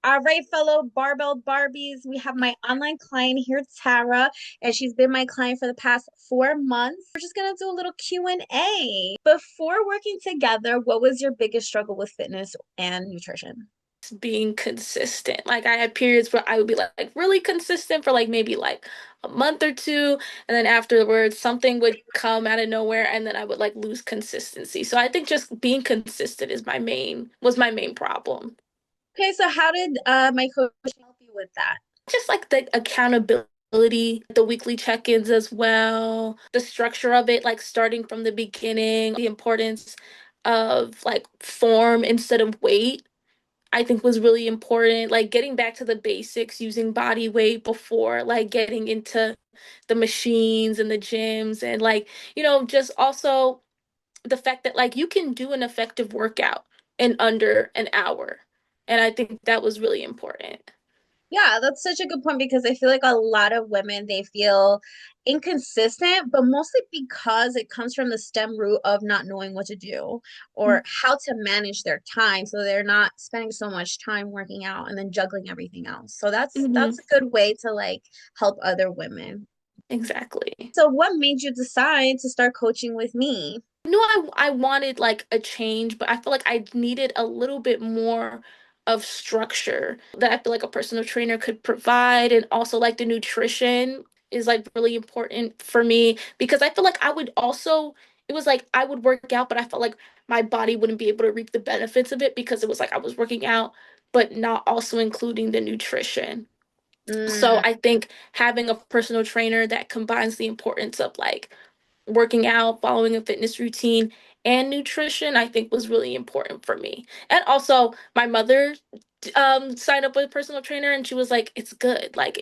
All right, fellow barbell Barbies, we have my online client here, Tara, and she's been my client for the past 4 months. We're just gonna do a little Q&A. Before working together, what was your biggest struggle with fitness and nutrition? Being consistent. Like I had periods where I would be like really consistent for like maybe like a month or two, and then afterwards something would come out of nowhere and then I would like lose consistency. So I think just being consistent is my main problem. Okay, so how did my coach help you with that? Just like the accountability, the weekly check-ins as well, the structure of it, like starting from the beginning, the importance of like form instead of weight. I think was really important. Like getting back to the basics, using body weight before like getting into the machines and the gyms and like, just also the fact that like you can do an effective workout in under an hour. And I think that was really important. Yeah, that's such a good point because I feel like a lot of women they feel inconsistent, but mostly because it comes from the stem root of not knowing what to do or how to manage their time so they're not spending so much time working out and then juggling everything else. So that's Mm-hmm. a good way to like help other women. Exactly. So what made you decide to start coaching with me? Knew I wanted like a change, but I feel like I needed a little bit more of structure that I feel like a personal trainer could provide. And also like the nutrition is like really important for me because I feel like it was like I would work out, but I felt like my body wouldn't be able to reap the benefits of it because it was like I was working out, but not also including the nutrition. So Mm, I think having a personal trainer that combines the importance of like working out, following a fitness routine, and nutrition, I think was really important for me. And also, my mother signed up with a personal trainer, and she was like, "It's good. Like,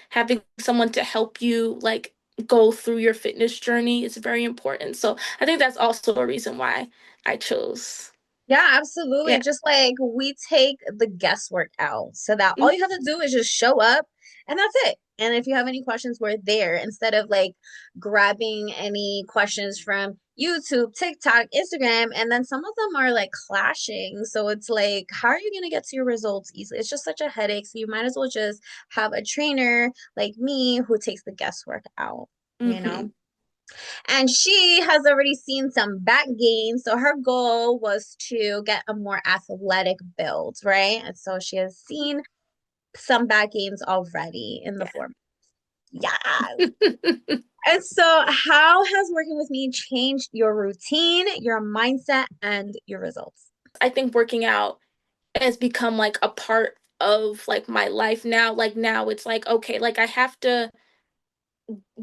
having someone to help you like go through your fitness journey is very important." So I think that's also a reason why I chose. yeah, absolutely. Yeah. Just like we take the guesswork out so that all Mhm. you have to do is just show up and that's it. And if you have any questions, we're there instead of like grabbing any questions from YouTube, TikTok, Instagram, and then some of them are like clashing. So it's like, how are you going to get to your results easily? It's just such a headache. So you might as well just have a trainer like me who takes the guesswork out, you know? Mhm. And she has already seen some back gains. So her goal was to get a more athletic build, right? And so she has seen some back gains already in the Yeah. form. Yeah. And so, how has working with me changed your routine, your mindset, and your results? I think working out has become like a part of like my life now. Like now it's like okay, like I have to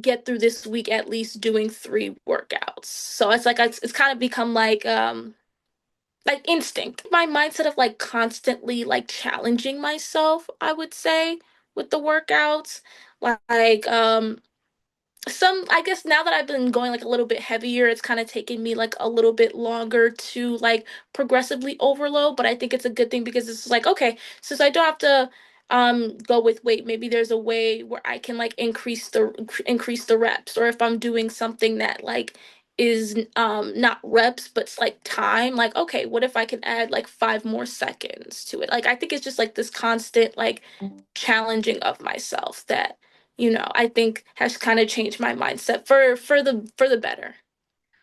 get through this week at least doing 3 workouts. So it's like it's kind of become like instinct. My mindset of like constantly like challenging myself, I would say, with the workouts. Like some I guess now that I've been going like a little bit heavier, it's kind of taken me like a little bit longer to like progressively overload, but I think it's a good thing because it's like okay, since I don't have to go with weight, maybe there's a way where I can like increase the reps, or if I'm doing something that like is not reps but it's like time, like okay, what if I can add like 5 more seconds to it? Like I think it's just like this constant like challenging of myself that I think has kind of changed my mindset for the better.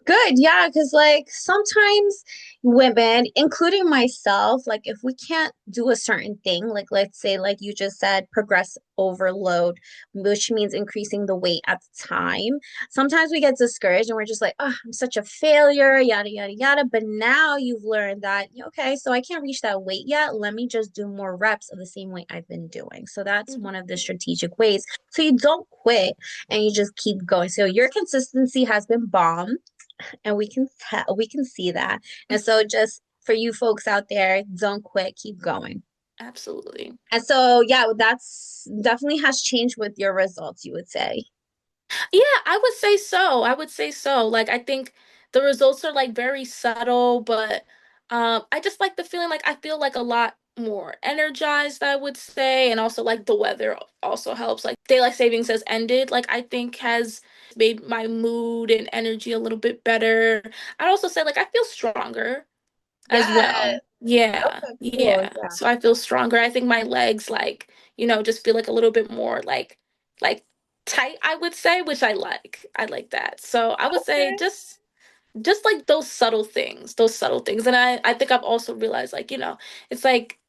Good, yeah, because like sometimes women, including myself, like if we can't do a certain thing, like let's say, like you just said, progress overload, which means increasing the weight at the time. Sometimes we get discouraged and we're just like, oh, I'm such a failure, yada, yada, yada. But now you've learned that, okay, so I can't reach that weight yet. Let me just do more reps of the same weight I've been doing. So that's Mhm. one of the strategic ways. So you don't quit and you just keep going. So your consistency has been bomb and we can see that. And so just for you folks out there, don't quit, keep going. Absolutely. And so yeah, that's definitely has changed with your results, you would say. Yeah, I would say so. I would say so. Like I think the results are like very subtle, but I just like the feeling like I feel like a lot more energized, I would say, and also like the weather also helps. Like daylight savings has ended, like I think has made my mood and energy a little bit better. I'd also say like I feel stronger as Yeah, well. Yeah, Okay, cool. yeah. Yeah. So I feel stronger. I think my legs like, just feel like a little bit more like tight, I would say, which I like. I like that. So I would say Okay. just like those subtle things, those subtle things. And I think I've also realized like, it's like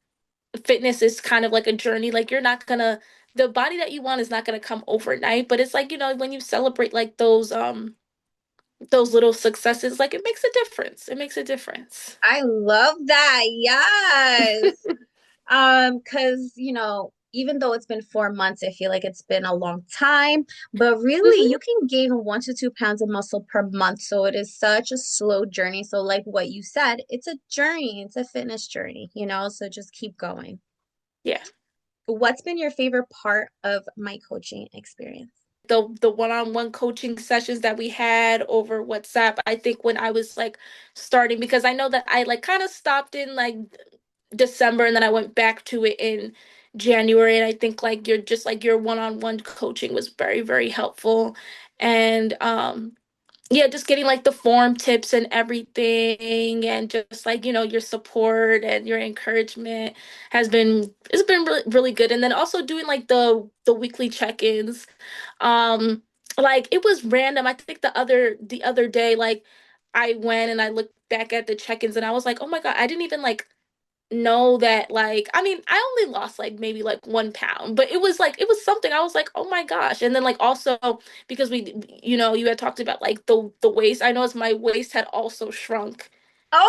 fitness is kind of like a journey. Like you're not gonna the body that you want is not gonna come overnight, but it's like, when you celebrate like those little successes, like it makes a difference. It makes a difference. I love that. Yes. Because, even though it's been 4 months, I feel like it's been a long time, but really you Hmm. can gain 1 to 2 pounds of muscle per month. So it is such a slow journey. So, like what you said, it's a journey, it's a fitness journey, so just keep going. Yeah. What's been your favorite part of my coaching experience? The one-on-one coaching sessions that we had over WhatsApp. I think when I was like starting, because I know that I like kind of stopped in like December and then I went back to it in January, and I think like your one-on-one coaching was very, very helpful. And yeah, just getting like the form tips and everything, and just like, your support and your encouragement it's been really, really good. And then also doing like the weekly check-ins. Like it was random. I think the other day, like I went and I looked back at the check-ins and I was like, oh my God, I didn't even like know that, like, I mean, I only lost like maybe like 1 pound, but it was something. I was like, oh my gosh. And then like also because you had talked about like the waist. I noticed my waist had also shrunk Of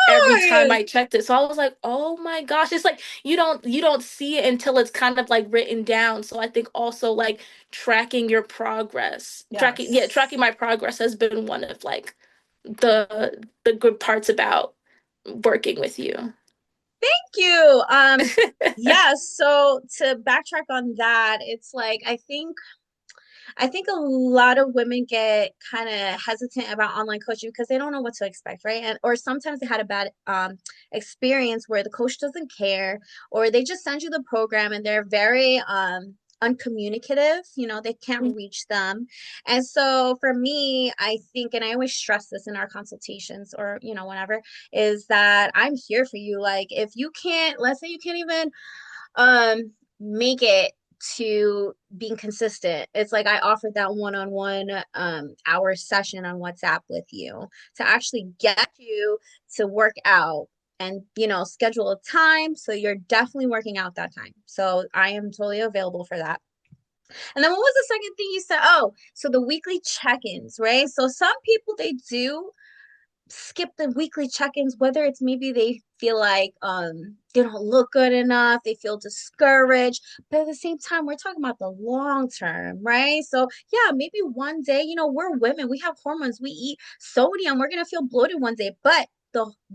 every time course. I checked it. So I was like, oh my gosh. It's like you don't see it until it's kind of like written down. So I think also like tracking your progress. Tracking Yes. my progress has been one of like the good parts about working with you. Thank you. Yeah, so to backtrack on that, it's like I think a lot of women get kind of hesitant about online coaching because they don't know what to expect, right? And or sometimes they had a bad experience where the coach doesn't care, or they just send you the program and they're very uncommunicative, they can't reach them. And so for me, I think, and I always stress this in our consultations or, whenever, is that I'm here for you. Like if you can't, let's say you can't even make it to being consistent. It's like I offered that one-on-one hour session on WhatsApp with you to actually get you to work out and schedule a time so you're definitely working out that time. So I am totally available for that. And then what was the second thing you said? Oh, so the weekly check-ins, right? So some people they do skip the weekly check-ins, whether it's maybe they feel like they don't look good enough, they feel discouraged, but at the same time we're talking about the long term, right? So yeah, maybe one day, we're women, we have hormones, we eat sodium, we're gonna feel bloated one day, but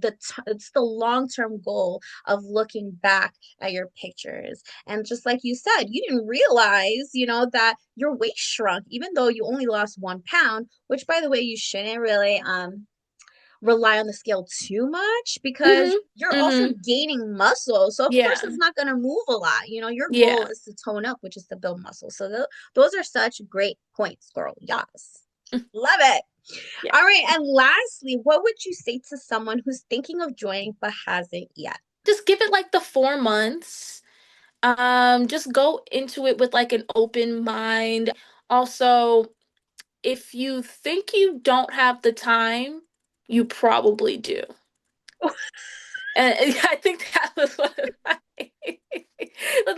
it's the long-term goal of looking back at your pictures. And just like you said, you didn't realize, that your waist shrunk even though you only lost 1 pound, which by the way, you shouldn't really rely on the scale too much because Mhm. you're also Mhm. gaining muscle. So of course Yeah. it's not going to move a lot. Your goal Yeah. is to tone up, which is to build muscle. So those are such great points, girl. Yes. Love it. Yeah. All right. And lastly, what would you say to someone who's thinking of joining but hasn't yet? Just give it like the 4 months. Just go into it with like an open mind. Also, if you think you don't have the time, you probably do. And I think that was what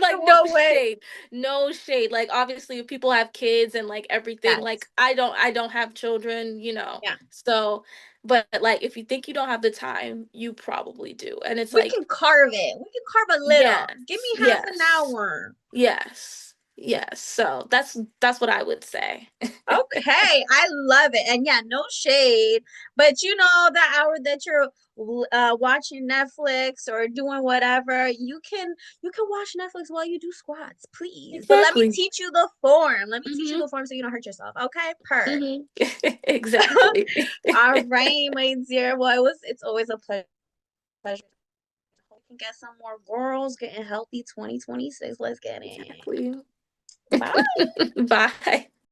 like no What way? shade. No shade. Like obviously if people have kids and like everything, like Yes. I don't have children, Yeah. So but like if you think you don't have the time, you probably do. And it's We like, can carve it. We can carve a little. Give yes, me half an yes, hour. yes, yes. So that's what I would say. Okay, I love it. And yeah, no shade, but the hour that you're watching Netflix or doing whatever, you can watch Netflix while you do squats, please. But let me Exactly. teach you the form. Let me teach you Hmm. the form so you don't hurt yourself. Okay, per. Hmm. Exactly. All right, my dear. Well, it's always a pleasure. Hope we can get some more girls getting healthy 2026. Let's get it. Exactly. Bye. Bye.